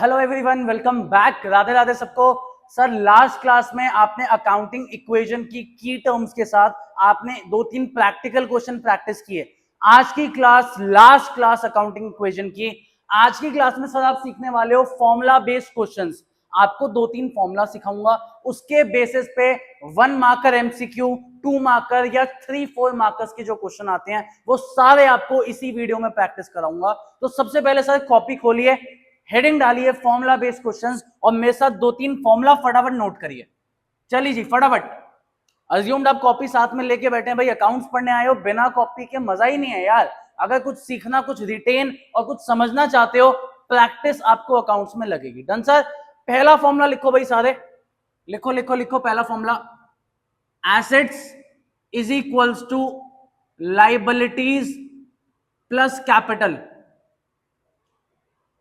Hello everyone, welcome back. Radhe Radhe सबको। Sir last class में आपने अकाउंटिंग इक्वेशन की टर्म्स के साथ आपने 2-3 प्रैक्टिकल क्वेश्चन प्रैक्टिस किए। आज की class last class accounting equation की। आज की क्लास में सर आप सीखने वाले हो फॉर्मूला बेस्ड क्वेश्चंस। आपको 2-3 फॉर्मूला सिखाऊंगा, उसके बेसिस पे 1 मार्कर एमसीक्यू, 2 मार्कर या 3-4 मार्कर्स के जो क्वेश्चन आते हैं वो सारे आपको इसी वीडियो में प्रैक्टिस कराऊंगा। तो सबसे पहले सर कॉपी खोलिए, हेडिंग डालिए फॉर्मूला बेस्ड क्वेश्चंस और मेरे साथ 2-3 फॉर्मूला फटाफट नोट करिए। चलिए जी फटाफट। अज्यूम्ड आप कॉपी साथ में लेके बैठे हैं, भाई अकाउंट्स पढ़ने आए हो, बिना कॉपी के मजा ही नहीं है यार। अगर कुछ सीखना, कुछ रिटेन और कुछ समझना चाहते हो, प्रैक्टिस आपको अकाउंट्स में लगेगी। Done sir. पहला फॉर्मूला लिखो भाई सारे, लिखो लिखो लिखो। पहला formula, assets is equals to liabilities plus capital.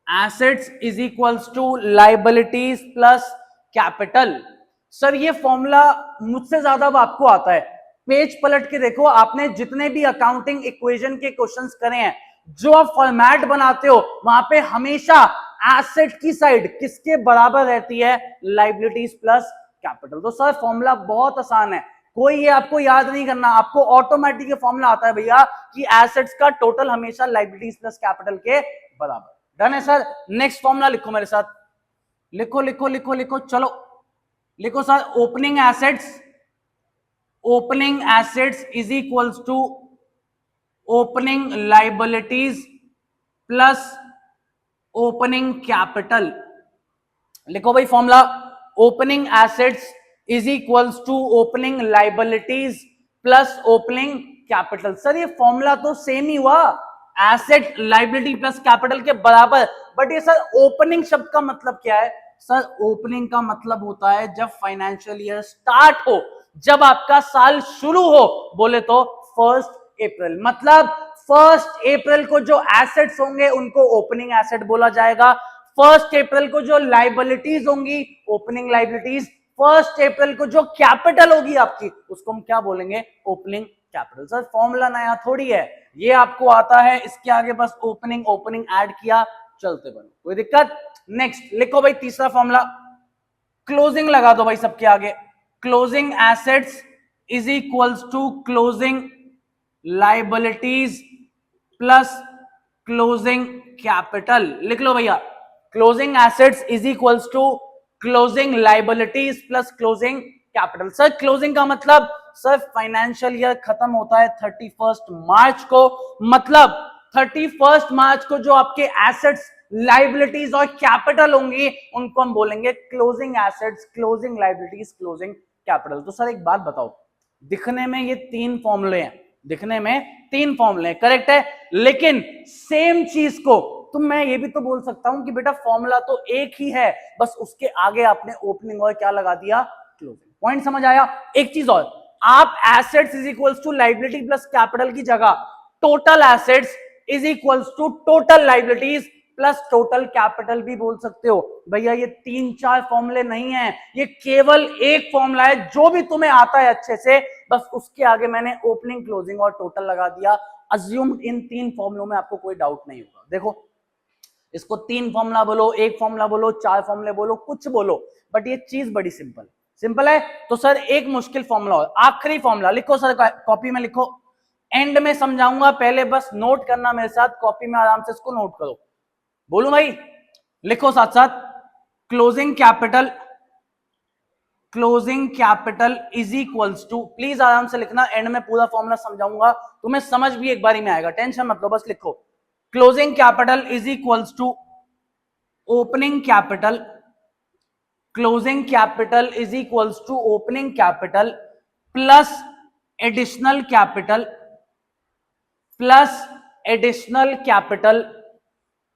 Assets is equals to liabilities plus capital. Sir ये फॉर्मूला मुझसे ज्यादा अब आपको आता है। पेज पलट के देखो, आपने जितने भी अकाउंटिंग इक्वेशन के क्वेश्चंस करे हैं, जो आप फॉर्मेट बनाते हो वहां पे हमेशा एसेट की साइड किसके बराबर रहती है? Liabilities plus capital. तो सर फॉर्मूला बहुत आसान है, कोई ये आपको याद नहीं करना, आपको ऑटोमेटिक फॉर्मूला आता है भैया कि एसेट्स का टोटल हमेशा लाइबिलिटीज प्लस कैपिटल के बराबर। डन है सर। नेक्स्ट फॉर्मूला लिखो मेरे साथ, लिखो लिखो लिखो लिखो। चलो लिखो sir, opening assets is equals to opening liabilities plus opening capital. लिखो भाई formula, opening assets is equals to opening liabilities plus opening capital. Sir ये फॉर्मूला तो सेम ही हुआ, एसेट लाइबिलिटी प्लस कैपिटल के बराबर। बट ये सर ओपनिंग शब्द का मतलब क्या है? सर ओपनिंग का मतलब होता है जब फाइनेंशियल ईयर स्टार्ट हो, जब आपका साल शुरू हो। बोले तो 1 अप्रैल, मतलब 1 अप्रैल को जो एसेट्स होंगे उनको ओपनिंग एसेट बोला जाएगा। 1 अप्रैल को जो लाइबिलिटीज होंगी ओपनिंग लाइबिलिटीज, 1 अप्रैल को जो कैपिटल होगी आपकी उसको हम क्या बोलेंगे? Opening capital. सर फॉर्मूला नया थोड़ी है, ये आपको आता है, इसके आगे बस ओपनिंग ओपनिंग ऐड किया, चलते बनो, कोई दिक्कत। नेक्स्ट लिखो भाई तीसरा फॉर्मूला, क्लोजिंग लगा दो भाई सबके आगे। Closing assets is equals to closing liabilities plus closing capital. लिख लो भैया, closing assets is equals to closing liabilities plus closing capital. Sir closing का मतलब सर फाइनेंशियल ईयर खत्म होता है 31 मार्च को, मतलब 31 मार्च को जो आपके एसेट्स लाइबिलिटीज और कैपिटल होंगी उनको हम बोलेंगे closing assets, closing liabilities, closing capital. तो सर एक बात बताओ, दिखने में ये 3 फॉर्मूले हैं, दिखने में 3 फॉर्मूले करेक्ट है, लेकिन सेम चीज को तो मैं ये भी तो बोल सकता हूं कि बेटा फॉर्मूला तो एक ही है, बस उसके आगे आपने ओपनिंग और क्या लगा दिया? क्लोजिंग। पॉइंट समझ आया? एक चीज और, आप assets is equals to liability plus capital की जगह total assets is equals to total liabilities plus total capital भी बोल सकते हो। भैया ये 3-4 फॉर्मूले नहीं है, ये केवल एक फॉर्मूला है जो भी तुम्हें आता है अच्छे से, बस उसके आगे मैंने ओपनिंग क्लोजिंग और टोटल लगा दिया। अज्यूम्ड इन 3 फॉर्मूलों में आपको कोई डाउट नहीं होगा। देखो इसको 3 फॉर्मूला बोलो, 1 फॉर्मूला बोलो, 4 फॉर्मूले बोलो, कुछ बोलो, बट ये चीज बड़ी सिंपल है। तो सर एक मुश्किल फॉर्मूला और आखिरी फॉर्मूला लिखो सर, कॉपी में लिखो, एंड में समझाऊंगा, पहले बस नोट करना मेरे साथ, कॉपी में आराम से इसको नोट करो। बोलूं भाई? लिखो साथ साथ, closing capital is equals to, please आराम से लिखना, एंड में पूरा फॉर्मूला समझाऊंगा, तुम्हें समझ भी एक बारी में आएगा, टेंशन मत लो, बस लिखो closing capital is equals to opening capital, closing capital is equals to opening capital plus additional capital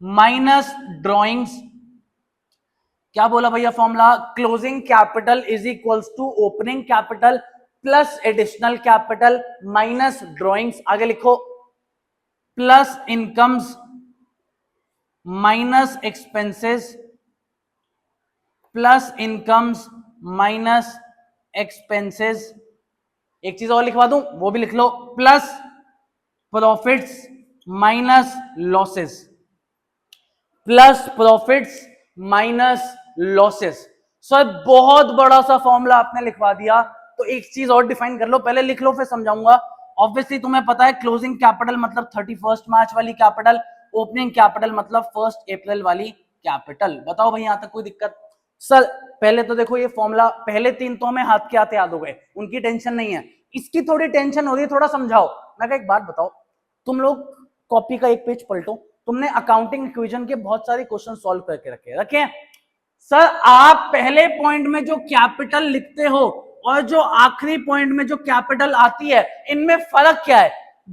minus drawings. क्या बोला भैया formula? Closing capital is equals to opening capital plus additional capital minus drawings. आगे लिखो, plus incomes minus expenses, plus incomes minus expenses. एक चीज और लिखवा दूं, वो भी लिख लो, plus profits minus losses, plus profits minus losses. Sir बहुत बड़ा सा फॉर्मूला आपने लिखवा दिया, तो एक चीज और डिफाइन कर लो, पहले लिख लो फिर समझाऊंगा। ऑब्वियसली तुम्हें पता है क्लोजिंग कैपिटल मतलब 31 मार्च वाली कैपिटल, ओपनिंग कैपिटल मतलब 1 अप्रैल वाली कैपिटल। बताओ भाई यहां तक कोई दिक्कत? सर पहले तो देखो ये फॉर्मूला, पहले 3 तो हमें हाथ के हाथ याद हो गए, उनकी टेंशन नहीं है, इसकी थोड़ी टेंशन हो रही है, थोड़ा समझाओ। मैं एक बात बताओ, तुम लोग कॉपी का एक पेज पलटो, तुमने अकाउंटिंग इक्वेशन के बहुत सारे क्वेश्चन सॉल्व करके रखे हैं। सर आप पहले पॉइंट में जो कैपिटल लिखते हो और जो आखिरी पॉइंट में जो कैपिटल आती है, इनमें फर्क क्या है?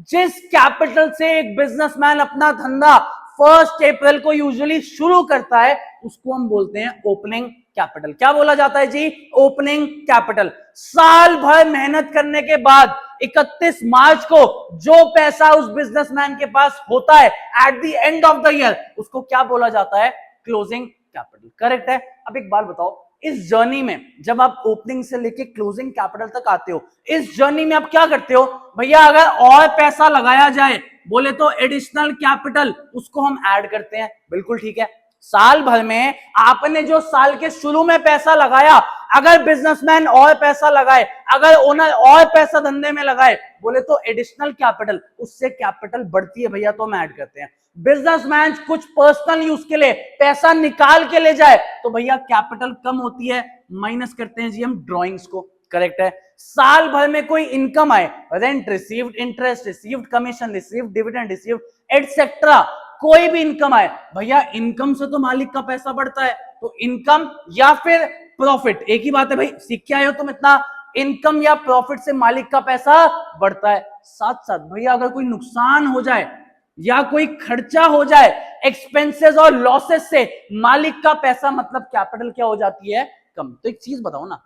जिस कैपिटल से एक बिजनेसमैन अपना धंधा 1 अप्रैल को यूजुअली शुरू करता है, उसको हम बोलते हैं ओपनिंग कैपिटल। क्या बोला जाता है जी? Opening capital. साल भर मेहनत करने के बाद 31 मार्च को जो पैसा उस बिजनेसमैन के पास होता है at the end of the year, उसको क्या बोला जाता है? Closing capital. करेक्ट है। अब एक बात बताओ, इस जर्नी में जब आप ओपनिंग से लेके क्लोजिंग कैपिटल तक आते हो, इस जर्नी में आप क्या करते हो? भैया अगर और पैसा लगाया जाए, बोले तो एडिशनल कैपिटल, उसको हम ऐड करते हैं। बिल्कुल ठीक है। साल भर में आपने जो साल के शुरू में पैसा लगाया, अगर बिजनेसमैन और पैसा लगाए, अगर ओनर और पैसा धंधे में लगाए, बोले तो एडिशनल कैपिटल, उससे कैपिटल बढ़ती है भैया, तो हम ऐड करते हैं। बिजनेसमैन कुछ पर्सनल यूज के लिए पैसा निकाल के ले जाए, तो भैया कैपिटल कम होती है, माइनस करते हैं जी हम ड्रॉइंग्स को। करेक्ट है। साल भर में कोई इनकम आए, rent received, interest received, commission received, dividend received, etcetera, कोई भी इनकम आए, भैया इनकम से तो मालिक का पैसा बढ़ता है, तो इनकम या फिर प्रॉफिट, एक ही बात है भाई, सीख के आए हो तुम इतना, इनकम या प्रॉफिट से मालिक का पैसा बढ़ता है। साथ साथ भैया अगर कोई नुकसान हो जाए या कोई खर्चा हो जाए, एक्सपेंसेस और लॉसेस से मालिक का पैसा मतलब कैपिटल क्या हो जाती है? कम। तो एक चीज बताओ ना,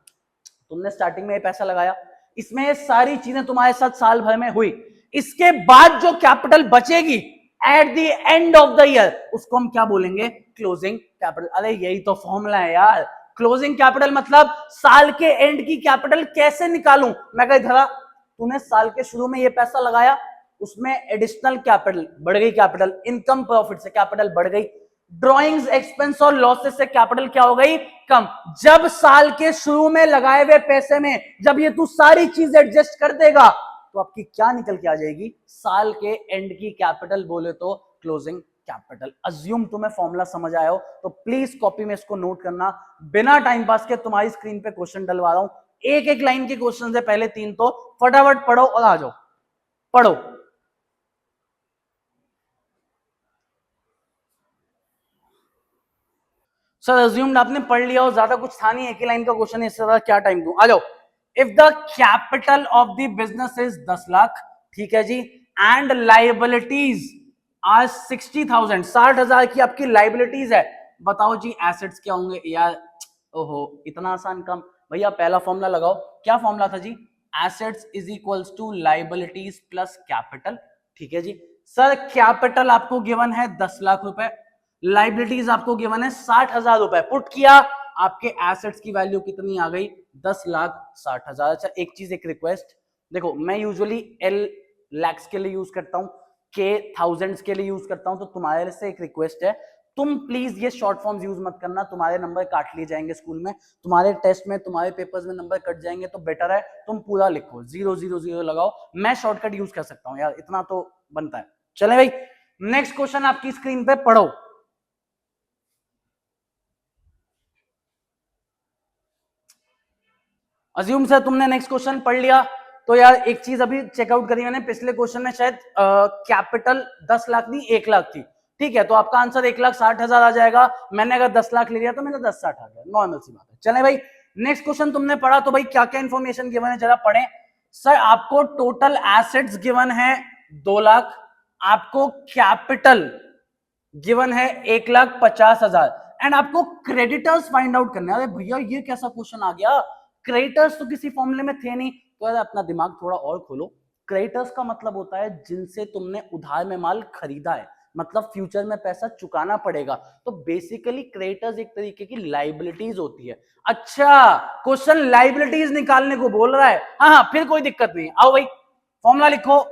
तुमने स्टार्टिंग में ये पैसा लगाया, इसमें ये सारी चीजें तुम्हारे साथ साल भर में हुई, इसके बाद जो कैपिटल बचेगी at the end of the year, उसको हम क्या बोलेंगे? Closing capital. अरे यही तो फॉर्मूला है यार। क्लोजिंग कैपिटल मतलब साल के एंड की कैपिटल कैसे निकालूं? मैं कही धरा, तूने साल के शुरू में ये पैसा लगाया, उसमें एडिशनल कैपिटल बढ़ गई, कैपिटल इनकम प्रॉफिट से कैपिटल बढ़ गई, ड्रॉइंग्स एक्सपेंस और लॉसेस से कैपिटल क्या हो गई? कम। जब साल के शुरू में लगाए हुए पैसे में जब ये तू सारी चीज एडजस्ट कर देगा, तो आपकी क्या निकल के आ जाएगी? साल के एंड की कैपिटल, बोले तो क्लोजिंग कैपिटल। अज्यूम तुम्हें फॉर्मूला समझ आया हो तो प्लीज कॉपी में इसको नोट करना। बिना टाइम पास के तुम्हारी स्क्रीन पे क्वेश्चन डलवा रहा हूं, एक एक लाइन के क्वेश्चन है, पहले 3 तो फटाफट पढ़ो और आ जाओ। पढ़ो। सर अज्यूम्ड आपने पढ़ लिया हो, ज्यादा कुछ था नहीं, एक ही लाइन का क्वेश्चन है, इससे ज्यादा क्या टाइम दूं? आ जाओ। If the capital of the business is 10 lakh, ठीक है जी, एंड लाइबिलिटीज आज 60,000, 60,000 की आपकी लाइबिलिटीज है, बताओ जी एसेट्स क्या होंगे? यार ओहो इतना आसान काम। भैया पहला फॉर्मूला लगाओ। क्या फॉर्मूला था जी? Assets is equals to liabilities plus capital. ठीक है जी। सर कैपिटल आपको गिवन है 10 लाख रुपए, लाइबिलिटीज आपको गिवन है 60,000 रुपए, पुट किया, आपके एसेट्स की वैल्यू कितनी आ गई? 10,60,000। अच्छा एक चीज, एक रिक्वेस्ट, देखो मैं यूजुअली एल लैक्स के लिए यूज करता हूं, के थाउजेंड्स के लिए यूज करता हूं, तो तुम्हारे से एक रिक्वेस्ट है, तुम प्लीज ये शॉर्ट फॉर्म्स यूज मत करना, तुम्हारे नंबर काट लिए जाएंगे स्कूल में, तुम्हारे टेस्ट में, तुम्हारे पेपर्स में नंबर कट जाएंगे, तो बेटर है तुम पूरा लिखो, 000 लगाओ। मैं शॉर्टकट यूज कर सकता हूं यार, इतना तो बनता है। चले भाई, नेक्स्ट क्वेश्चन आपकी स्क्रीन पे पढ़ो। अज्यूम सर तुमने नेक्स्ट क्वेश्चन पढ़ लिया, तो यार एक चीज अभी चेकआउट करी मैंने, पिछले क्वेश्चन में शायद कैपिटल 10 लाख नहीं 1 लाख थी, ठीक है, तो आपका आंसर 1,60,000 आ जाएगा। मैंने अगर 10 लाख ले लिया तो मेरा 10,60 आ गया, नॉर्मल सी बात है। चले भाई नेक्स्ट क्वेश्चन तुमने पढ़ा, तो भाई क्या क्या इंफॉर्मेशन गिवन है जरा पढ़े। सर आपको टोटल एसेट्स गिवन है 2 लाख, आपको कैपिटल गिवन है 1,50,000, एंड आपको क्रेडिटर्स फाइंड आउट करना है। अरे भैया ये कैसा क्वेश्चन आ गया, क्रेडिटर्स तो किसी फॉर्मूले में थे नहीं, तो यार अपना दिमाग थोड़ा और खोलो। क्रेडिटर्स का मतलब होता है जिनसे तुमने उधार में माल खरीदा है, मतलब फ्यूचर में पैसा चुकाना पड़ेगा, तो बेसिकली क्रेडिटर्स एक तरीके की लाइबिलिटीज होती है। अच्छा क्वेश्चन लाइबिलिटीज निकालने को बोल रहा है, हाँ फिर कोई दिक्कत नहीं, आओ भाई फॉर्मूला लिखो,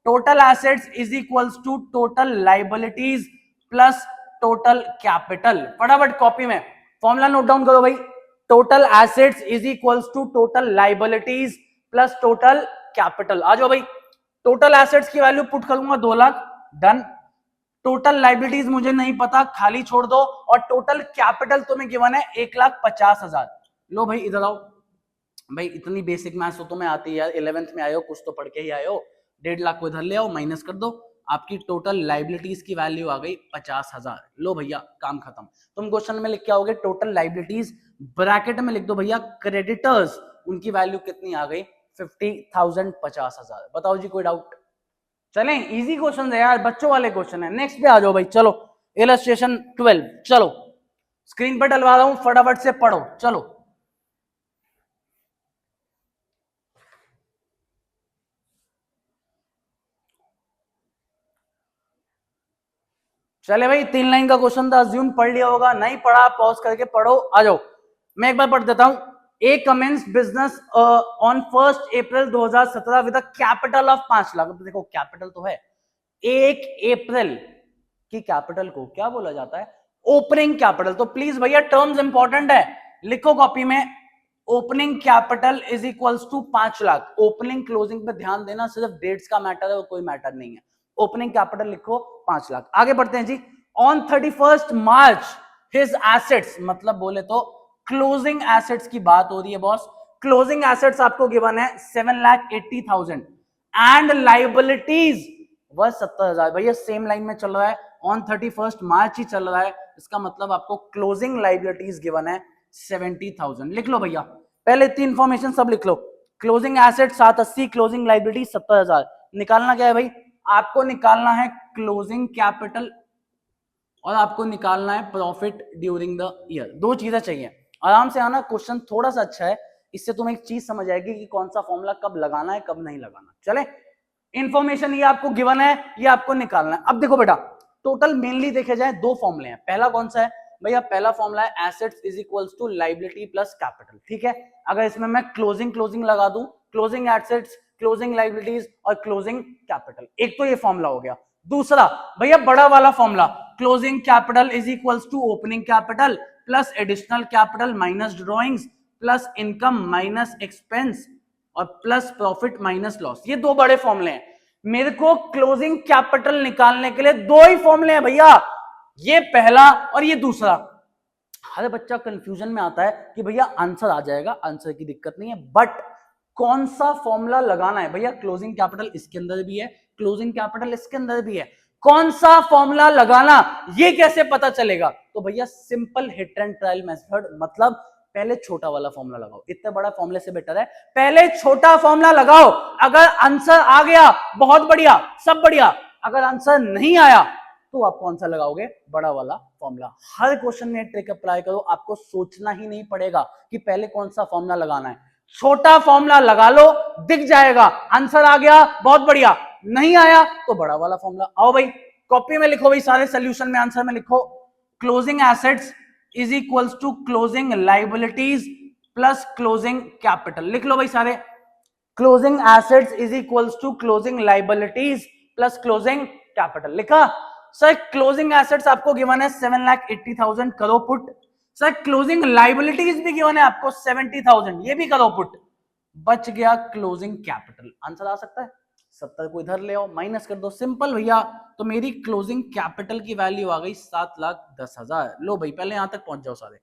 total assets is equals to total liabilities plus total capital. फटाफट कॉपी में फॉर्मूला नोट डाउन करो भाई। Total assets is equals to total liabilities plus total capital. आ जाओ भाई, टोटल एसेट्स की वैल्यू पुट करूंगा 2 लाख, डन। टोटल लाइबिलिटीज मुझे नहीं पता, खाली छोड़ दो। और टोटल कैपिटल तुम्हें गिवन है 1,50,000। लो भाई इधर आओ भाई, इतनी बेसिक मैथ्स तो तुम्हें आती है यार, 11th में आए हो, कुछ तो पढ़ के ही आए हो। 1.5 लाख को इधर ले आओ, माइनस कर दो, आपकी टोटल लाइबिलिटीज की वैल्यू आ गई 50,000। लो भैया काम खत्म। तुम क्वेश्चन में लिख के आओगे टोटल लाइबिलिटीज, ब्रैकेट में लिख दो भैया क्रेडिटर्स, उनकी वैल्यू कितनी आ गई 50,000, 50,000। बताओ जी कोई डाउट? चलें, इजी क्वेश्चन है यार, बच्चों वाले क्वेश्चन है। नेक्स्ट पे आ जाओ भाई, चलो इलस्ट्रेशन 12, चलो स्क्रीन पर डलवा रहा हूं, फटाफट से पढ़ो। चलो चले भाई, 3 लाइन का क्वेश्चन था, अज्यूम पढ़ लिया होगा, नहीं पढ़ा पॉज करके पढ़ो। आ जाओ, मैं एक बार पढ़ देता हूं। A commence business on 1 April 2017 with a capital of 5 lakh. देखो कैपिटल तो है, 1 अप्रैल की कैपिटल को क्या बोला जाता है? Opening capital. तो प्लीज भैया टर्म्स इंपॉर्टेंट है, लिखो कॉपी में। Opening capital is equals to 5 lakh. Opening closing पे ध्यान देना, सिर्फ डेट्स का मैटर है और कोई मैटर नहीं है। ओपनिंग कैपिटल लिखो 5 लाख। आगे बढ़ते हैं जी। ऑन 31 मार्च हिज एसेट्स, मतलब बोले तो क्लोजिंग एसेट्स की बात हो रही है बॉस। क्लोजिंग एसेट्स आपको गिवन है 7,80,000 एंड लाइबिलिटीज वह 70,000। भैया सेम लाइन में चल रहा है, ऑन 31 मार्च ही चल रहा है, इसका मतलब आपको क्लोजिंग लाइबिलिटीज गिवन है 70,000। लिख लो भैया, पहले इतनी इंफॉर्मेशन सब लिख लो। Closing asset 780, closing liability 70,000। निकालना क्या है भाई? आपको निकालना है क्लोजिंग कैपिटल और आपको निकालना है प्रॉफिट ड्यूरिंग द ईयर। दो चीजें चाहिए, आराम से आना। क्वेश्चन थोड़ा सा अच्छा है, इससे तुम्हें एक चीज समझ आएगी कि कौन सा फॉर्मूला कब लगाना है कब नहीं लगाना। चले, इंफॉर्मेशन ये आपको गिवन है, ये आपको निकालना है। अब देखो बेटा, टोटल मेनली देखे जाए 2 फॉर्मूले हैं। पहला कौन सा है भैया? पहला फॉर्मूला है assets is equals to liability plus capital. ठीक है, अगर इसमें मैं क्लोजिंग लगा दूं, क्लोजिंग एसेट्स, क्लोजिंग लाइबिलिटीज और क्लोजिंग कैपिटल, एक तो ये फॉर्मूला हो गया। दूसरा भैया बड़ा वाला formula, closing capital is equals to opening capital plus additional capital minus drawings plus income minus expense और प्लस प्रॉफिट माइनस लॉस। ये 2 बड़े फॉर्मूले हैं। मेरे को क्लोजिंग कैपिटल निकालने के लिए 2 ही फॉर्मूले हैं भैया, ये पहला और ये दूसरा। हर बच्चा कंफ्यूजन में आता है कि भैया आंसर आ जाएगा, आंसर की दिक्कत नहीं है, बट कौन सा फॉर्मूला लगाना है? भैया क्लोजिंग कैपिटल इसके अंदर भी है, क्लोजिंग कैपिटल इसके अंदर भी है, कौन सा फॉर्मूला लगाना ये कैसे पता चलेगा? तो भैया simple hit and trial method, मतलब पहले छोटा वाला फॉर्मूला लगाओ। इतने बड़ा फॉर्मूले से बेटर है पहले छोटा फॉर्मूला लगाओ। अगर आंसर आ गया बहुत बढ़िया, सब बढ़िया। अगर आंसर नहीं आया तो आप कौन सा लगाओगे? बड़ा वाला फॉर्मूला। हर क्वेश्चन में ट्रिक अप्लाई करो, आपको सोचना ही नहीं पड़ेगा कि पहले कौन सा फॉर्मूला लगाना है। छोटा फॉर्मूला लगा लो, दिख जाएगा। आंसर आ गया बहुत बढ़िया, नहीं आया तो बड़ा वाला फॉर्मूला। आओ भाई कॉपी में लिखो भाई, सारे सोल्यूशन में आंसर में लिखो। Closing assets is equals to closing liabilities plus closing capital. लिख लो भाई सारे। Closing assets is equals to closing liabilities plus closing capital. लिखा? सर क्लोजिंग एसेट्स आपको गिवन है 7,80,000, करो पुट। सर क्लोजिंग लाइबिलिटीज भी गिवन है आपको 70,000, ये भी करो पुट। बच गया क्लोजिंग कैपिटल। आंसर आ सकता है 70 को इधर ले आओ, माइनस कर दो, सिंपल भैया। तो मेरी क्लोजिंग कैपिटल की वैल्यू आ गई 7,10,000। लो भाई पहले यहां तक पहुंच जाओ सारे।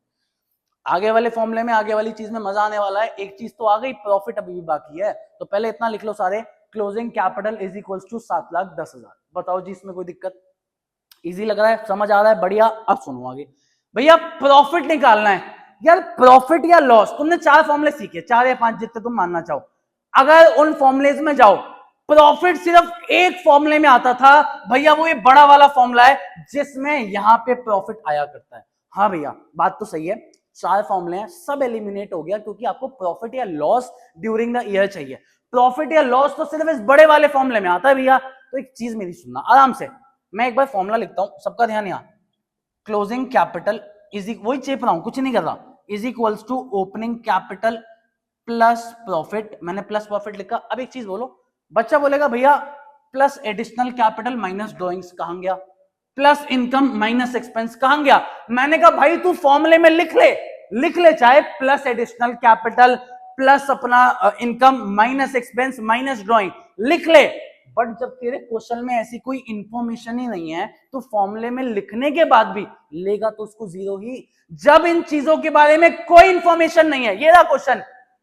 आगे वाले फॉर्मूले में, आगे वाली चीज में मजा आने वाला है। एक चीज तो आ गई, प्रॉफिट अभी भी बाकी है, तो पहले इतना लिख लो सारे। Closing capital is equal to 7,10,000। बताओ जी इसमें कोई दिक्कत? इजी लग रहा है, समझ आ रहा है, बढ़िया। अब सुनो आगे भैया, प्रॉफिट निकालना है यार। प्रॉफिट या लॉस, तुमने 4 फॉर्मूले सीखे, 4 या 5 जितने तुम मानना चाहो। अगर उन फॉर्मुलेज में जाओ, प्रॉफिट सिर्फ एक फॉर्मूले में आता था भैया, वो ये बड़ा वाला फॉर्मूला है जिसमें यहां पे प्रॉफिट आया करता है। हाँ भैया बात तो सही है, 4 फॉर्मूले हैं, सब एलिमिनेट हो गया क्योंकि आपको प्रॉफिट या लॉस ड्यूरिंग द ईयर चाहिए। प्रॉफिट या लॉस तो सिर्फ इस बड़े वाले फॉर्मूले में आता है भैया। तो एक चीज मेरी सुनना आराम से, मैं एक बार फॉर्मूला लिखता हूं, सबका ध्यान यहां। क्लोजिंग कैपिटल इज, वही चेप रहा हूं, कुछ नहीं कर रहा, is equals to opening capital plus profit. मैंने प्लस प्रॉफिट लिखा। अब एक चीज बोलो, बच्चा बोलेगा भैया plus additional capital minus drawings कहां गया? Plus income minus expense. कहां गया? मैंने कहा भाई तू फॉर्मूले में लिख ले चाहे प्लस एडिशनल कैपिटल प्लस अपना income minus expense minus drawing, लिख ले। बट जब तेरे क्वेश्चन में ऐसी कोई इंफॉर्मेशन ही नहीं है तो फॉर्मूले में लिखने के बाद भी लेगा तो उसको जीरो ही। जब इन चीजों के बारे में कोई इंफॉर्मेशन नहीं है, ये रहा क्वेश्चन,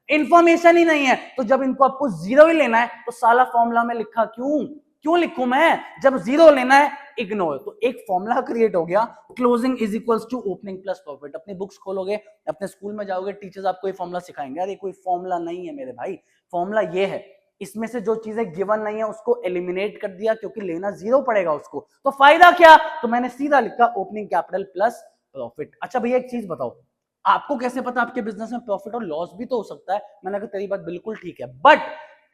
इंफॉर्मेशन ही नहीं है, तो जब इनको आपको जीरो ही लेना है तो साला फॉर्मूला में लिखा क्यों लिखूं मैं? जब जीरो लेना है इग्नोर। तो एक फॉर्मूला क्रिएट हो गया, closing is equals to opening plus profit. अपनी बुक्स खोलोगे, अपने स्कूल में जाओगे, टीचर्स आपको ये फॉर्मूला सिखाएंगे। अरे कोई फॉर्मूला नहीं है मेरे भाई, फॉर्मूला ये है, इसमें से जो चीजें गिवन नहीं है उसको एलिमिनेट कर दिया क्योंकि लेना जीरो पड़ेगा उसको, तो फायदा क्या? तो मैंने सीधा लिखा ओपनिंग कैपिटल प्लस प्रॉफिट। अच्छा भैया एक चीज बताओ, आपको कैसे पता आपके बिजनेस में प्रॉफिट और लॉस भी तो हो सकता है? मैंने कहा तेरी बात बिल्कुल ठीक है, but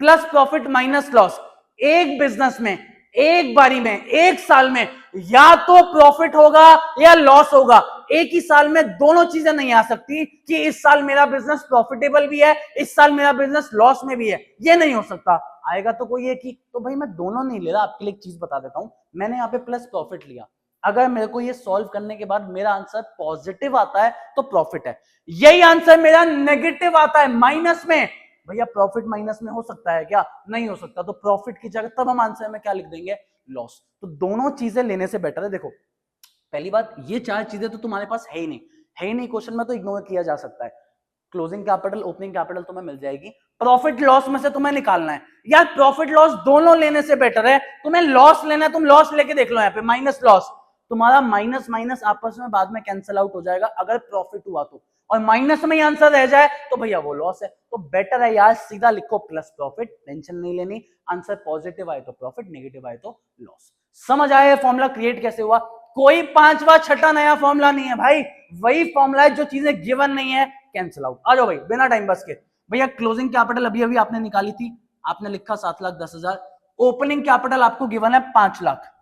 plus profit minus loss एक बिजनेस में एक बारी में एक साल में या तो प्रॉफिट होगा या लॉस होगा। एक ही साल में दोनों चीजें नहीं आ सकती कि इस साल मेरा बिजनेस प्रॉफिटेबल भी है, इस साल मेरा बिजनेस लॉस में भी है, ये नहीं हो सकता। आएगा तो कोई एक ही। तो भाई मैं दोनों नहीं ले रहा, आपके लिए एक चीज बता देता हूं, मैंने यहाँ पे प्लस प्रॉफिट लिया। अगर मेरे को ये सॉल्व करने के बाद मेरा आंसर पॉजिटिव आता है तो प्रॉफिट है, यही आंसर मेरा नेगेटिव आता है माइनस में, भैया प्रॉफिट माइनस में हो सकता है क्या? नहीं हो सकता। तो प्रॉफिट की जगह तब हम आंसर में क्या लिख देंगे? लॉस। तो दोनों चीजें लेने से बेटर है। देखो पहली बात, ये चार चीजें तो तुम्हारे पास है ही नहीं क्वेश्चन में, तो इग्नोर किया जा सकता है। क्लोजिंग कैपिटल ओपनिंग कैपिटल तुम्हें मिल जाएगी, प्रॉफिट लॉस में से तुम्हें निकालना है। यार प्रॉफिट लॉस दोनों लेने से बेटर है, तुम्हें लॉस लेना है, तुम लॉस लेके देख लो, यहाँ पे माइनस लॉस, तुम्हारा माइनस माइनस आपस में बाद में कैंसिल आउट हो जाएगा अगर प्रॉफिट हुआ तो, और माइनस में ही आंसर रह जाए तो भैया वो लॉस है। तो बेटर है यार सीधा लिखो प्लस प्रॉफिट, टेंशन नहीं लेनी, आंसर पॉजिटिव आए तो प्रॉफिट, नेगेटिव आए तो लॉस। समझ आया फॉर्मूला क्रिएट कैसे हुआ? कोई पांचवा छठा नया फॉर्मूला नहीं है भाई, वही फॉर्मूला है, जो चीजें गिवन नहीं है कैंसिल आउट। आ जाओ भाई बिना टाइम बस के। भैया क्लोजिंग कैपिटल अभी अभी आपने निकाली थी, आपने लिखा 7,10,000, ओपनिंग कैपिटल आपको गिवन है 5 लाख,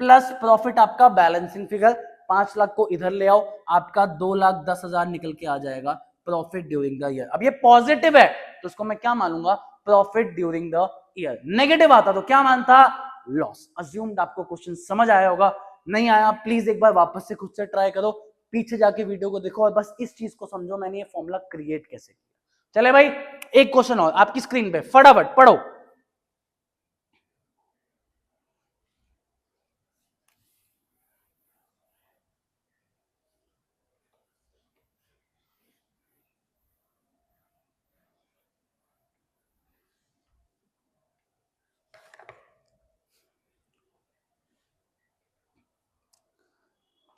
प्लस प्रॉफिट आपका बैलेंसिंग फिगर 5 लाख को इधर ले आओ, आपका 2,10,000 निकल के आ जाएगा प्रॉफिट ड्यूरिंग द ईयर। अब ये पॉजिटिव है तो इसको मैं क्या मानूंगा? Profit during the year. Negative आता तो क्या मानता? लॉस। अज्यूम्ड आपको क्वेश्चन समझ आया होगा, नहीं आया प्लीज एक बार वापस से खुद से ट्राई करो, पीछे जाके वीडियो को देखो और बस इस चीज को समझो मैंने ये फॉर्मूला क्रिएट कैसे किया। चले भाई एक क्वेश्चन और आपकी स्क्रीन पे, फटाफट पढ़ो।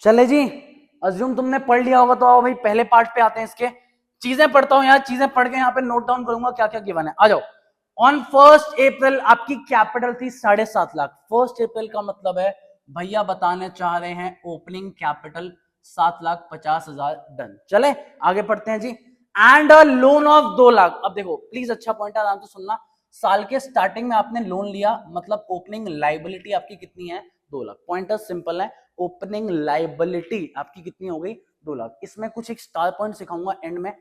चले जी, अज्यूम तुमने पढ़ लिया होगा तो आओ भाई पहले पार्ट पे आते हैं इसके। चीजें पढ़ता हूं यार, चीजें पढ़ के यहाँ पे नोट डाउन करूंगा क्या क्या गिवन है। आ जाओ। ऑन 1 अप्रैल आपकी कैपिटल थी 7.5 लाख। 1 अप्रैल का मतलब है भैया बताने चाह रहे हैं ओपनिंग कैपिटल 7,50,000 डन। चले आगे पढ़ते हैं जी। And a loan of 2 lakh. अब देखो प्लीज अच्छा पॉइंट आराम से सुनना, साल के स्टार्टिंग में आपने लोन लिया मतलब ओपनिंग लाइबिलिटी आपकी कितनी है? 2 लाख। पॉइंटर सिंपल है, ओपनिंग लाइबिलिटी आपकी कितनी हो गई? 2 लाख। इसमें कुछ एक स्टार पॉइंट सिखाऊंगा एंड में,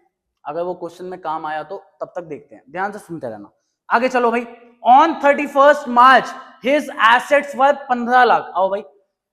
अगर वो क्वेश्चन में काम आया तो तब तक देखते हैं, ध्यान से सुनते रहना। आगे चलो भाई। ऑन 31 मार्च हिज एसेट्स वर 15 लाख। आओ भाई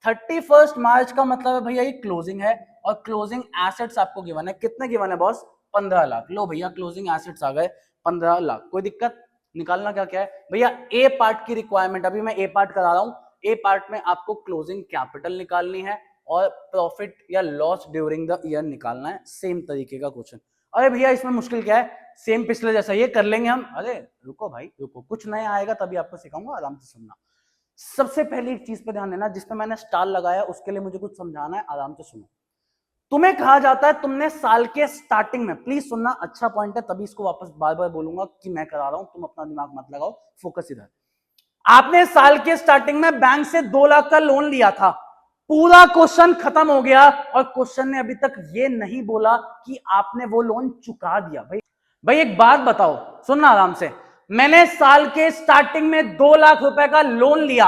31 मार्च का मतलब है भैया ये क्लोजिंग है, और क्लोजिंग एसेट्स आपको गिवन है, कितने गिवन है बॉस? 15 लाख। लो भैया क्लोजिंग एसेट्स आ गए 15 लाख। कोई दिक्कत? निकालना क्या क्या है भैया? ए पार्ट की रिक्वायरमेंट, अभी मैं ए पार्ट करा रहा हूं। ए पार्ट में आपको क्लोजिंग कैपिटल निकालनी है और प्रॉफिट या लॉस ड्यूरिंग द ईयर निकालना है, सेम तरीके का क्वेश्चन। अरे भैया इसमें मुश्किल क्या है? सेम पिछले जैसा, ये कर लेंगे हम। अरे रुको भाई रुको, कुछ नया आएगा तभी आपको सिखाऊंगा, आराम से सुनना। सबसे पहली चीज पे ध्यान देना, जिसपे मैंने स्टार लगाया उसके लिए मुझे कुछ समझाना है, आराम से सुनो। तुम्हें कहा जाता है तुमने साल के स्टार्टिंग में, प्लीज सुनना अच्छा पॉइंट है तभी इसको वापस बार बार बोलूंगा कि मैं करा रहा हूं, तुम अपना दिमाग मत लगाओ, फोकस इधर। आपने साल के स्टार्टिंग में बैंक से 2 लाख का लोन लिया था, पूरा क्वेश्चन खत्म हो गया और क्वेश्चन ने अभी तक ये नहीं बोला कि आपने वो लोन चुका दिया। भाई भाई एक बात बताओ, सुनना आराम से, मैंने साल के स्टार्टिंग में 2 लाख रुपए का लोन लिया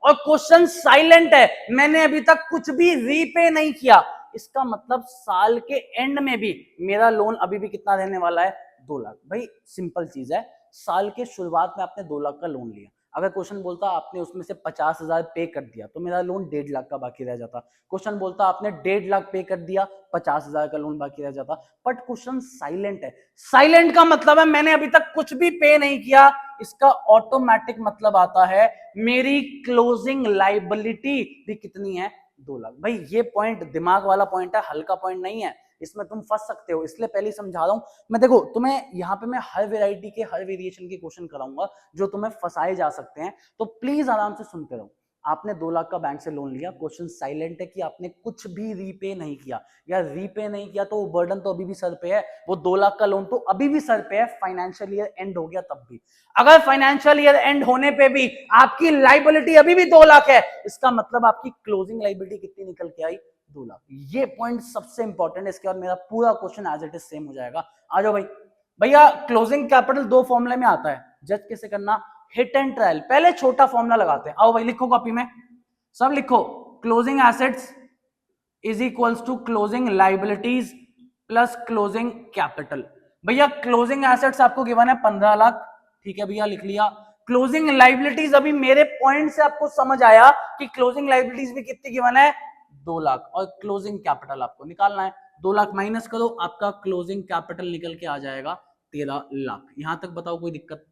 और क्वेश्चन साइलेंट है, मैंने अभी तक कुछ भी रीपे नहीं किया, इसका मतलब साल के एंड में भी मेरा लोन अभी भी कितना रहने वाला है? 2 लाख। भाई सिंपल चीज है, साल के शुरुआत में आपने 2 लाख का लोन लिया, अगर क्वेश्चन बोलता आपने उसमें से 50,000 पे कर दिया तो मेरा लोन 1.5 लाख का बाकी रह जाता। क्वेश्चन बोलता आपने 1.5 लाख पे कर दिया, 50,000 का लोन बाकी रह जाता। बट क्वेश्चन साइलेंट है। साइलेंट का मतलब है मैंने अभी तक कुछ भी पे नहीं किया। इसका ऑटोमेटिक मतलब आता है मेरी क्लोजिंग लाइबिलिटी भी कितनी है, 2 लाख। भाई ये पॉइंट दिमाग वाला पॉइंट है, हल्का पॉइंट नहीं है, इसमें तुम फंस सकते हो, इसलिए पहले समझा रहा हूं मैं। देखो तुम्हें यहाँ पे मैं हर वेराइटी के हर वेरिएशन के क्वेश्चन कराऊंगा जो तुम्हें फंसाए जा सकते हैं, तो प्लीज आराम से सुनते रहो। आपने 2 लाख का बैंक से लोन लिया, क्वेश्चन साइलेंट है कि आपने कुछ भी रीपे नहीं किया, या रीपे नहीं किया तो वो बर्डन तो अभी भी सर पे है, वो 2 लाख का लोन तो अभी भी सर पे है, फाइनेंशियल ईयर एंड हो गया तब भी। अगर फाइनेंशियल ईयर एंड होने पे भी आपकी लाइबिलिटी अभी भी 2 लाख है, इसका मतलब आपकी क्लोजिंग लाइबिलिटी कितनी निकल के आई, 2 लाख। ये पॉइंट सबसे इंपॉर्टेंट है, इसके बाद मेरा पूरा question as it is same हो जाएगा। आ जाओ भाई। भैया क्लोजिंग कैपिटल 2 फॉर्मूले में आता है, जज कैसे करना, हिट एंड ट्रायल। पहले छोटा फॉर्मूला लगाते हैं, आओ भाई लिखो कॉपी में, सब लिखो। Closing assets is equals to closing liabilities plus closing capital. भैया क्लोजिंग एसेट्स आपको गिवन है 15 लाख, ठीक है भैया लिख लिया। क्लोजिंग लाइबिलिटीज, अभी मेरे पॉइंट से आपको समझ आया कि क्लोजिंग लाइबिलिटीज भी कितनी गिवन है, 2 लाख, और क्लोजिंग कैपिटल आपको निकालना है। 2 लाख माइनस करो, आपका क्लोजिंग कैपिटल निकल के आ जाएगा 13 लाख। यहां तक बताओ कोई दिक्कत?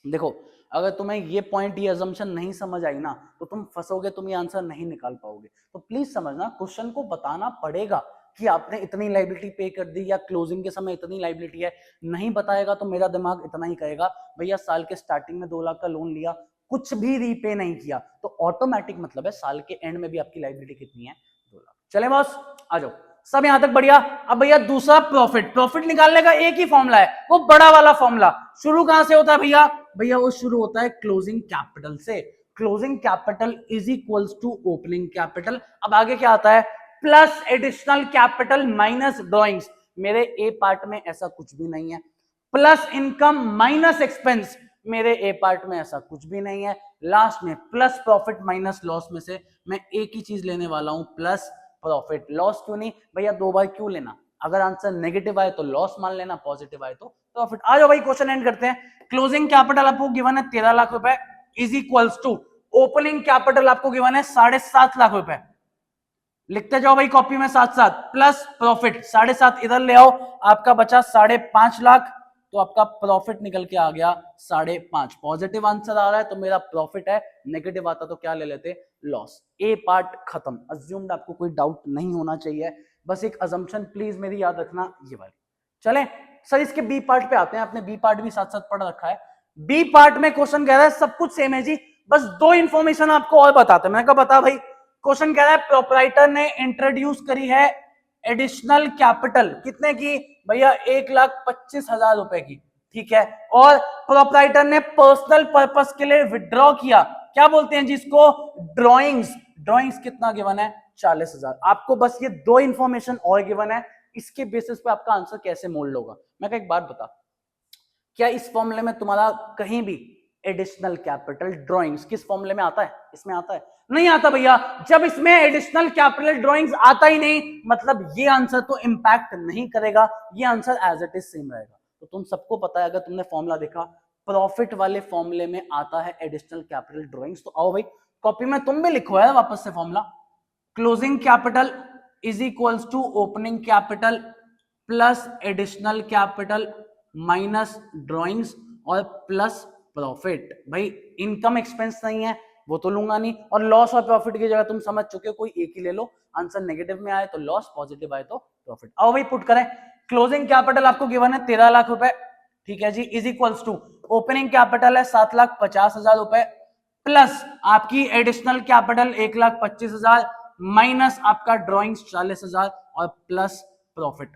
देखो अगर तुम्हें ये पॉइंट, ये अजम्पशन नहीं समझ आई ना, तो तुम फंसोगे, तुम ये आंसर नहीं निकाल पाओगे। तो प्लीज समझना, क्वेश्चन को बताना पड़ेगा कि आपने इतनी लाइबिलिटी पे कर दी या क्लोजिंग के समय इतनी लाइबिलिटी है। नहीं बताएगा तो मेरा दिमाग इतना ही कहेगा, भैया साल के स्टार्टिंग में 2 लाख का लोन लिया, कुछ भी रीपे नहीं किया, तो ऑटोमेटिक मतलब है साल के एंड में भी आपकी लाइबिलिटी कितनी है, 2 लाख। चले बॉस आ जाओ, सब यहां तक बढ़िया। अब भैया दूसरा प्रॉफिट, प्रॉफिट निकालने का एक ही फॉर्मूला है, वो बड़ा वाला फॉर्मूला। शुरू कहां से होता है भैया? भैया वो शुरू होता है क्लोजिंग कैपिटल से। Closing capital is equals to opening capital. अब आगे क्या आता है, plus additional capital minus drawings. मेरे ए पार्ट में ऐसा कुछ भी नहीं है। प्लस इनकम माइनस एक्सपेंस, मेरे ए पार्ट में ऐसा कुछ भी नहीं है। लास्ट में प्लस प्रॉफिट माइनस लॉस में से मैं एक ही चीज लेने वाला हूं, प्लस प्रॉफिट। लॉस क्यों नहीं भैया, 2 बार क्यों लेना? अगर आंसर नेगेटिव आए तो लॉस मान लेना, पॉजिटिव आए तो प्रॉफिट। आ जाओ भाई क्वेश्चन एंड करते हैं। क्लोजिंग कैपिटल आपको गिवन है 13 लाख रुपए, is equals to opening capital आपको गिवन है 7.5 लाख रुपए। लिखते जाओ भाई कॉपी में साथ साथ, प्लस प्रॉफिट 7.5 इधर ले आओ, आपका बचा 5.5 लाख, तो आपका प्रॉफिट निकल के आ गया 5.5। पॉजिटिव आंसर आ रहा है तो मेरा प्रॉफिट है, नेगेटिव आता तो क्या ले लेते, लॉस। ए पार्ट खत्म, अज्यूम्ड, आपको कोई डाउट नहीं होना चाहिए, बस एक अजम्पशन प्लीज मेरी याद रखना ये वाली। चले सर इसके बी पार्ट पे आते हैं, आपने बी पार्ट भी साथ साथ पढ़ रखा है। बी पार्ट में क्वेश्चन कह रहा है सब कुछ सेम है जी, बस 2 इंफॉर्मेशन आपको और बताते हैं। मैंने कहा बता भाई। क्वेश्चन कह रहा है प्रोपराइटर ने इंट्रोड्यूस करी है एडिशनल कैपिटल, कितने की भैया, 1,25,000 रुपए की, ठीक है। और प्रोपराइटर ने पर्सनल पर्पस के लिए विड्रॉ किया, क्या बोलते हैं जिसको, ड्रॉइंग्स। ड्रॉइंग्स कितना गिवन है, 40,000। आपको बस ये 2 इंफॉर्मेशन और गिवन है, इसके बेसिस पे आपका आंसर कैसे मोल्ड होगा। मैं एक बात बता, क्या इस फॉर्मूले में तुम्हारा कहीं भी एडिशनल कैपिटल ड्राइंग्स किस फॉर्मूले में आता है, इसमें आता है? नहीं आता भैया। जब इसमें एडिशनल कैपिटल ड्राइंग्स आता ही नहीं, मतलब ये आंसर तो इंपैक्ट नहीं करेगा, ये answer as it is same रहेगा। तो तुम सबको पता है, अगर तुमने फॉर्मूला देखा, प्रॉफिट वाले फॉर्मूले में आता है एडिशनल कैपिटल ड्राइंग्स। तो आओ भाई कॉपी में तुम भी लिखो है वापस से formula, closing capital is equals to opening capital plus additional capital minus drawings और प्लस प्रॉफिट। भाई इनकम एक्सपेंस नहीं है वो तो लूंगा नहीं, और लॉस और प्रॉफिट की जगह तुम समझ चुके हो, कोई एक ही ले लो। आंसर नेगेटिव में आए तो लॉस, पॉजिटिव आए तो प्रॉफिट। आओ भाई पुट करें। क्लोजिंग कैपिटल आपको गिवन है 13 लाख रुपए, ठीक है जी, is equals to opening capital है 7,50,000 रुपए, प्लस आपकी एडिशनल कैपिटल 1,25,000 माइनस आपका ड्रॉइंग्स 40,000 और प्लस प्रॉफिट।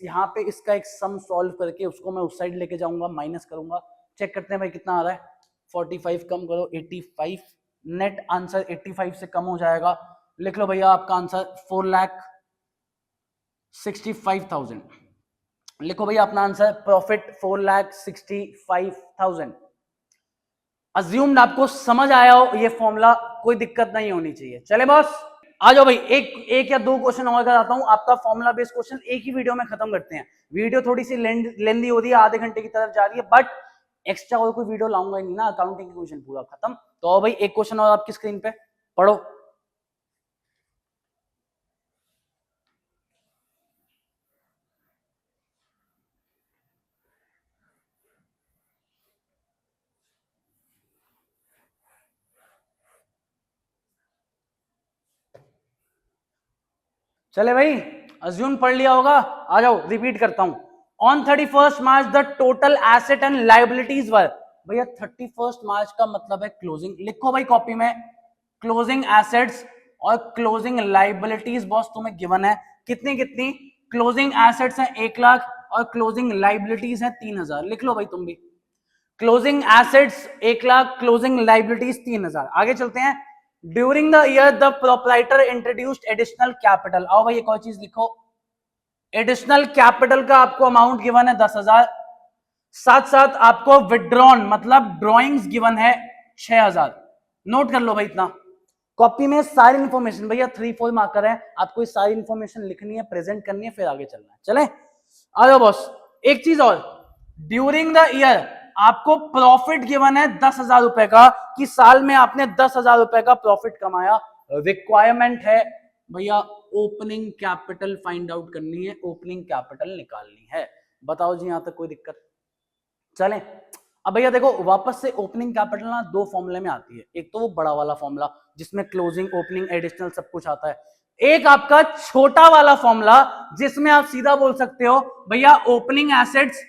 यहाँ पे इसका एक सम सॉल्व करके उसको मैं उस साइड लेके जाऊंगा, माइनस करूंगा। चेक करते हैं भाई कितना आ रहा है, 45 कम करो 85, नेट आंसर 85 से कम हो जाएगा। लिख लो भैया आपका आंसर 4,65,000। लिखो भैया अपना आंसर, प्रॉफिट 4,65,000। अज्यूम्ड आपको समझ आया हो ये फॉर्मूला, कोई दिक्कत नहीं होनी चाहिए। चले बॉस आ जाओ भाई, एक या 2 क्वेश्चन और कराता हूं, आपका फॉर्मूला बेस्ड क्वेश्चन एक ही वीडियो में खत्म करते हैं। वीडियो थोड़ी सी लेंदी हो रही है, आधे घंटे की तरफ जा रही है, बट एक्स्ट्रा और कोई वीडियो लाऊंगा ही नहीं ना, अकाउंटिंग इक्वेशन पूरा खत्म। तो भाई एक क्वेश्चन और आपकी स्क्रीन पे पढ़ो। चले भाई, अज्यूम पढ़ लिया होगा, आ जाओ रिपीट करता हूं। On 31st March the total asset and liabilities were, भैया 31st मार्च का मतलब है क्लोजिंग, लिखो भाई कॉपी में, क्लोजिंग एसेट्स और क्लोजिंग लाइबिलिटीज बॉस तुम्हें गिवन है, कितनी कितनी, क्लोजिंग एसेट्स है 1,00,000 और क्लोजिंग लाइबिलिटीज है 3,000, लिख लो भाई तुम भी, क्लोजिंग एसेट्स 1,00,000, क्लोजिंग लाइबिलिटीज 3,000। आगे चलते हैं। During the year the proprietor introduced additional capital, आओ भाई एक और चीज लिखो, एडिशनल कैपिटल का आपको अमाउंट गिवन है 10,000, साथ साथ आपको विड्रॉन मतलब ड्रॉइंग्स गिवन है 6,000। नोट कर लो भाई इतना, कॉपी में सारी इंफॉर्मेशन, भैया 3-4 मार्कर है, आपको ये सारी इंफॉर्मेशन लिखनी है, प्रेजेंट करनी है, फिर आगे चलना है। चले आ जाओ बॉस। एक चीज और, ड्यूरिंग द ईयर आपको प्रॉफिट गिवन है 10,000 रुपए का, कि साल में आपने 10,000 रुपए का प्रॉफिट कमाया। रिक्वायरमेंट है भैया ओपनिंग कैपिटल फाइंड आउट करनी है, ओपनिंग कैपिटल निकालनी है। बताओ जी यहां तक कोई दिक्कत? चलें अब भैया देखो, वापस से ओपनिंग कैपिटल ना दो फॉर्मूले में आती है, एक तो वो बड़ा वाला फॉर्मूला जिसमें क्लोजिंग ओपनिंग एडिशनल सब कुछ आता है, एक आपका छोटा वाला फॉर्मूला जिसमें आप सीधा बोल सकते हो भैया opening assets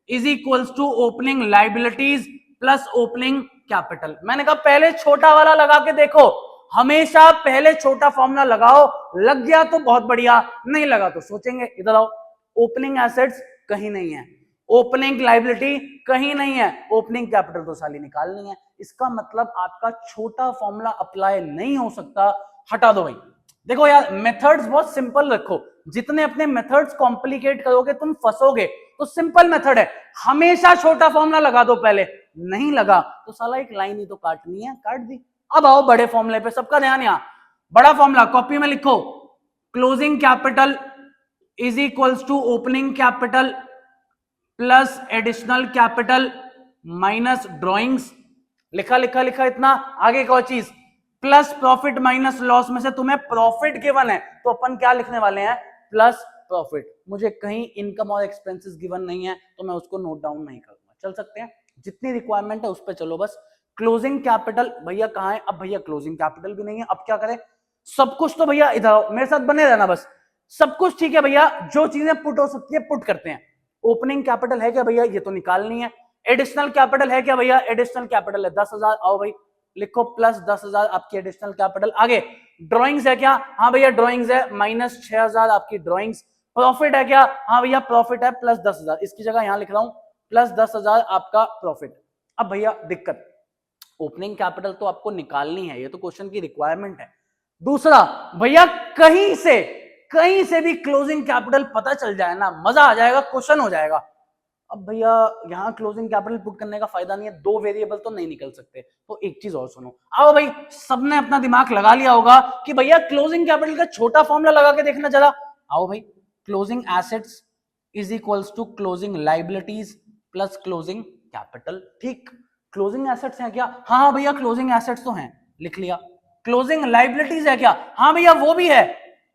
is equals to opening liabilities plus opening capital. मैंने कहा पहले छोटा वाला लगा के देखो, हमेशा पहले छोटा फॉर्मूला लगाओ, लग गया तो बहुत बढ़िया, नहीं लगा तो सोचेंगे। इधर आओ, ओपनिंग एसेट्स कहीं नहीं है, ओपनिंग लाइबिलिटी कहीं नहीं है, ओपनिंग कैपिटल तो साली निकालनी है, इसका मतलब आपका छोटा फॉर्मूला अप्लाई नहीं हो सकता, हटा दो भाई। देखो यार मेथड्स बहुत सिंपल रखो, जितने अपने मेथड्स कॉम्प्लिकेट करोगे तुम फंसोगे, तो सिंपल मेथड है, हमेशा छोटा फॉर्मूला लगा दो पहले, नहीं लगा तो साला एक लाइन ही तो काटनी है, काट दी। अब आओ बड़े फॉर्मूले पे, सबका ध्यान यहां, बड़ा फॉर्मूला कॉपी में लिखो, closing capital is equals to opening capital plus additional capital minus drawings, लिखा लिखा लिखा इतना। आगे एक और चीज, प्लस प्रॉफिट माइनस लॉस में से तुम्हें प्रॉफिट गिवन है तो अपन क्या लिखने वाले हैं, प्लस प्रॉफिट। मुझे कहीं इनकम और एक्सपेंसेस गिवन नहीं है तो मैं उसको नोट डाउन नहीं करूंगा, चल सकते हैं, जितनी रिक्वायरमेंट है उस पर चलो बस। क्लोजिंग कैपिटल भैया कहां है, अब भैया क्लोजिंग कैपिटल भी नहीं है, अब क्या करें, सब कुछ तो भैया इधर मेरे साथ बने रहना बस, सब कुछ ठीक है भैया, जो चीजें पुट हो सकती है पुट करते हैं। ओपनिंग कैपिटल है क्या भैया, ये तो निकालनी है। एडिशनल कैपिटल है क्या भैया, एडिशनल कैपिटल है 10,000, आओ भाई लिखो प्लस 10,000 आपकी एडिशनल कैपिटल। आगे ड्रॉइंग्स है क्या, हाँ भैया ड्रॉइंग्स है, माइनस 6,000 आपकी ड्रॉइंग्स। प्रॉफिट है क्या, हाँ भैया प्रॉफिट है प्लस 10,000, इसकी जगह यहां लिख रहा हूं प्लस 10,000 आपका प्रॉफिट। अब भैया दिक्कत, ओपनिंग कैपिटल तो आपको निकालनी है, ये तो क्वेश्चन की रिक्वायरमेंट है। दूसरा भैया कहीं से भी क्लोजिंग कैपिटल पता चल जाए ना, मजा आ जाएगा, क्वेश्चन हो जाएगा। अब भैया यहां क्लोजिंग कैपिटल पुट करने का फायदा नहीं है, दो वेरिएबल तो नहीं निकल सकते, तो एक चीज और सुनो। आओ भाई, सबने अपना दिमाग लगा लिया होगा कि भैया क्लोजिंग कैपिटल का छोटा फॉर्मूला लगा के देखना जरा। आओ भाई, closing assets is equals to closing liabilities plus closing capital. ठीक, क्लोजिंग एसेट्स हैं क्या, हाँ भैया क्लोजिंग एसेट्स तो हैं, लिख लिया। क्लोजिंग लाइबिलिटीज है क्या, हाँ भैया वो भी है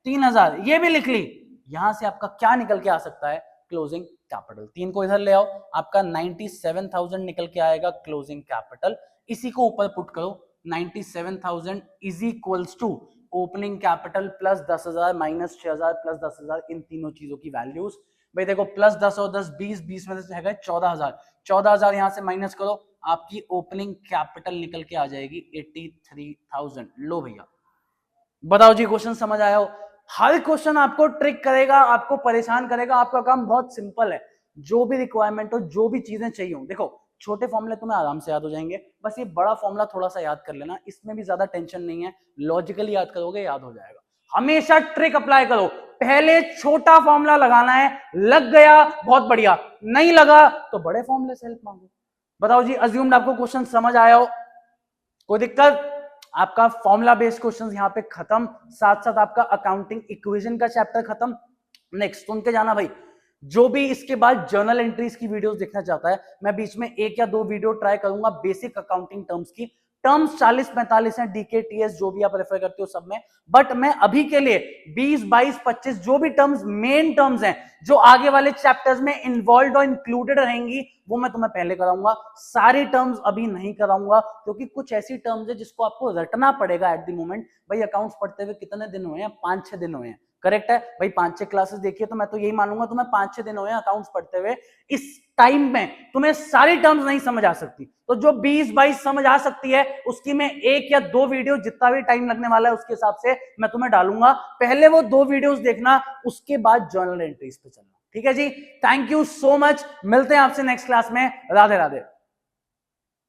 3,000, ये भी लिख ली। यहां से आपका क्या निकल के आ सकता है, क्लोजिंग कैपिटल। 3 को इधर ले आओ, आपका 97,000 निकल के आएगा क्लोजिंग कैपिटल। इसी को ऊपर पुट करो, 97,000 is equals to opening capital plus 10,000 minus 6,000 plus 10,000, इन तीनों चीजों की वैल्यूज। भाई देखो प्लस 10 और 10 20, 20 में से है 14,000, 14,000 यहां से माइनस करो, आपकी ओपनिंग कैपिटल निकल के आ जाएगी 83,000। लो भैया बताओ जी, क्वेश्चन समझ आया हो? हर क्वेश्चन आपको ट्रिक करेगा, आपको परेशान करेगा, आपका काम बहुत सिंपल है। जो भी रिक्वायरमेंट हो, जो भी चीजें चाहिए हो, देखो छोटे फॉर्मूले तुम्हें आराम से याद हो जाएंगे, बस ये बड़ा फॉर्मूला थोड़ा सा याद कर लेना, इसमें भी ज्यादा टेंशन नहीं है, लॉजिकली याद करोगे याद हो जाएगा। हमेशा ट्रिक अप्लाई करो, पहले छोटा फॉर्मूला लगाना है, लग गया बहुत बढ़िया, नहीं लगा तो बड़े फॉर्मूले से हेल्प मांगो। बताओ जी, अज्यूम्ड आपको क्वेश्चन समझ आया हो, कोई दिक्कत? आपका फॉर्मूला बेस्ड क्वेश्चंस यहां पे खत्म, साथ साथ आपका अकाउंटिंग इक्वेशन का चैप्टर खत्म। नेक्स्ट सुन के जाना भाई, जो भी इसके बाद जर्नल एंट्रीज की वीडियोस देखना चाहता है, मैं बीच में 1 या 2 वीडियो ट्राई करूंगा बेसिक अकाउंटिंग टर्म्स की। टर्म्स 40-45 हैं, डीके टीएस जो भी आप रेफर करते हो सब में, बट मैं अभी के लिए 20, 22, 25 जो भी टर्म्स मेन टर्म्स हैं जो आगे वाले चैप्टर्स में इन्वॉल्व और इंक्लूडेड रहेंगी वो मैं तुम्हें पहले कराऊंगा। सारी टर्म्स अभी नहीं कराऊंगा क्योंकि कुछ ऐसी टर्म्स है जिसको आपको रटना पड़ेगा एट द मोमेंट। भाई अकाउंट्स पढ़ते हुए कितने दिन हुए हैं? 5-6 दिन हुए हैं, करेक्ट है भाई। 5-6 क्लासेस देखिए तो मैं तो यही मानूंगा तुम्हें 5-6 दिन हुए अकाउंट्स पढ़ते हुए। इस टाइम में तुम्हें सारी टर्म्स नहीं समझ आ सकती, तो जो 20-22 समझ आ सकती है उसकी मैं 1 या 2 वीडियो जितना भी टाइम लगने वाला है उसके हिसाब से मैं तुम्हें डालूंगा। पहले वो 2 वीडियोस देखना, उसके बाद जर्नल एंट्रीज पे चलना। ठीक है जी, थैंक यू सो मच, मिलते हैं आपसे नेक्स्ट क्लास में। राधे राधे।